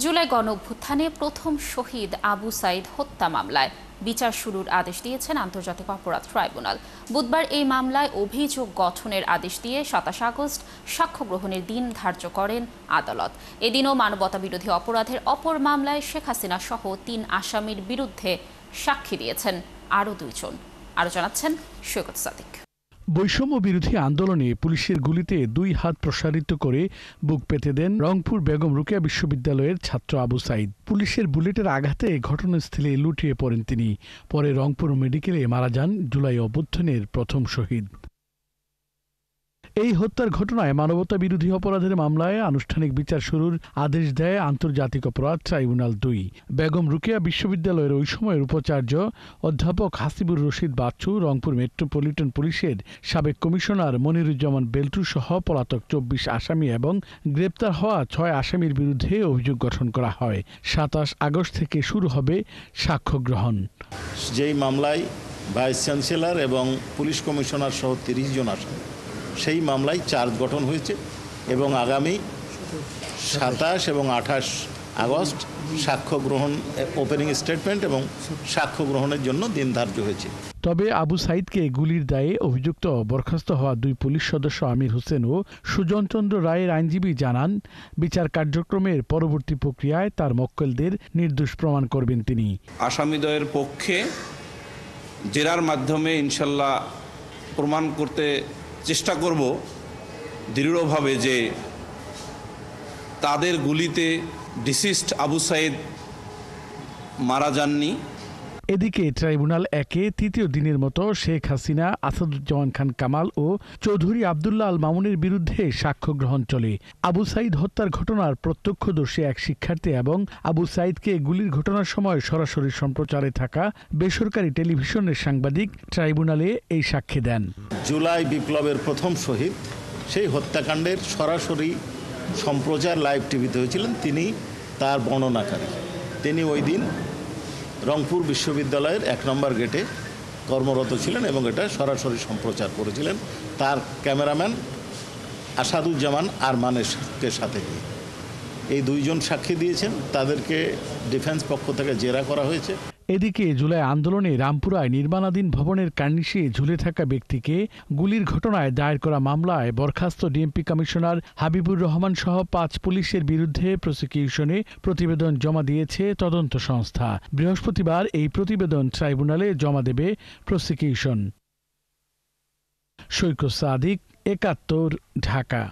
জুলাই গণঅভ্যুত্থানে প্রথম শহীদ আবু সাইদ হত্যা মামলায় বিচার শুরুর আদেশ দিয়েছেন আন্তর্জাতিক অপরাধ ট্রাইব্যুনাল। বুধবার এই মামলায় অভিযোগ গঠনের আদেশ দিয়ে ২৭ আগস্ট সাক্ষ্য গ্রহণের দিন ধার্য করেন আদালত। এদিনও মানবতাবিরোধী অপরাধের অপর মামলায় শেখ হাসিনা সহ ৩ আসামির বিরুদ্ধে সাক্ষী দিয়েছেন আরও ২ জন। আরও জানাচ্ছেন সৈকত সাদিক। বৈষম্য বিরোধী আন্দোলনে পুলিশের গুলিতে ২ হাত প্রসারিত করে বুক পেতে দেন রংপুর বেগম রোকেয়া বিশ্ববিদ্যালয়ের ছাত্র আবু সাইদ। পুলিশের বুলেটের আঘাতে ঘটনাস্থলে লুটিয়ে পড়েন তিনি। পরে রংপুর মেডিকেলে মারা যান জুলাই অভ্যুত্থানের প্রথম শহীদ। এই হত্যার ঘটনায় মানবতা বিরোধী অপরাধের মামলায় আনুষ্ঠানিক বিচার শুরুর আদেশ দেয় আন্তর্জাতিক অপরাধ ট্রাইব্যুনাল ২। বেগম রোকেয়া বিশ্ববিদ্যালয়ের ওই সময়ের উপাচার্য অধ্যাপক হাসিবুর রশিদ বাচ্চু, রংপুর মেট্রোপলিটন পুলিশের সাবেক কমিশনার মনিরুজ্জামান বেল্টু সহ পলাতক ২৪ আসামি এবং গ্রেপ্তার হওয়া ৬ আসামির বিরুদ্ধে অভিযোগ গঠন করা হয়। ২৭ আগস্ট থেকে শুরু হবে সাক্ষ্য গ্রহণ। যেই মামলায় ভাইস চ্যান্সেলর এবং পুলিশ কমিশনার সহ ৩০ জন আসামি, সেই মামলায় চার্জ গঠন হয়েছে এবং আগামী ২৭ এবং ২৮ আগস্ট সাক্ষ্য গ্রহণ, ওপেনিং স্টেটমেন্ট এবং সাক্ষ্য গ্রহণের জন্য দিন ধার্য হয়েছে। তবে আবু সাইদকে গুলির দায়ে অভিযুক্ত বরখাস্ত হওয়া ২ পুলিশ সদস্য আমির হোসেন ও সুজন চন্দ্র রায়ের আইনজীবী জানান, বিচার কার্যক্রমের পরবর্তী প্রক্রিয়ায় তার মক্কেলদের নির্দোষ প্রমাণ করবেন তিনি। আসামিদ্বয়ের পক্ষে জেরার মাধ্যমে ইনশাল্লাহ প্রমাণ করতে চেষ্টা করব দৃঢ়ভাবে যে তাদের গুলিতে ডিসিস্ট আবু সাইদ মারা যাননি। এদিকে ট্রাইব্যুনাল ১-এ তৃতীয় দিনের মতো শেখ হাসিনা, আসাদুজ্জামান খান কামাল ও চৌধুরী আবদুল্লাহ আল মামুনের বিরুদ্ধে সাক্ষ্য গ্রহণ চলে। আবু সাইদ হত্যার ঘটনার প্রত্যক্ষদর্শী এক শিক্ষার্থী এবং আবু সাইদকে গুলির ঘটনার সময় সরাসরি সম্প্রচারে থাকা বেসরকারি টেলিভিশনের সাংবাদিক ট্রাইব্যুনালে এই সাক্ষ্য দেন। জুলাই বিপ্লবের প্রথম শহীদ, সেই হত্যাকাণ্ডের সরাসরি সম্প্রচার লাইভ টিভিতে হয়েছিলেন। তিনি তার বর্ণনাকারী। তিনি ওই দিন রংপুর বিশ্ববিদ্যালয়ের ১ নম্বর গেটে কর্মরত ছিলেন এবং এটা সরাসরি সম্প্রচার করেছিলেন তার ক্যামেরাম্যান আসাদুজ্জামান আরমানের সাথে নিয়ে। এই ২ জন সাক্ষী দিয়েছেন, তাদেরকে ডিফেন্স পক্ষ থেকে জেরা করা হয়েছে। এদিকে জুলাই আন্দোলনে রামপুরায় নির্মাণাধীন ভবনের কার্নিশে ঝুলে থাকা ব্যক্তিকে গুলির ঘটনায় দায়ের করা মামলায় বরখাস্ত ডিএমপি কমিশনার হাবিবুর রহমান সহ ৫ পুলিশের বিরুদ্ধে প্রসিকিউশনে প্রতিবেদন জমা দিয়েছে তদন্ত সংস্থা। বৃহস্পতিবার এই প্রতিবেদন ট্রাইব্যুনালে জমা দেবে প্রসিকিউশন। সৈকত সাদিক, ৭১, ঢাকা।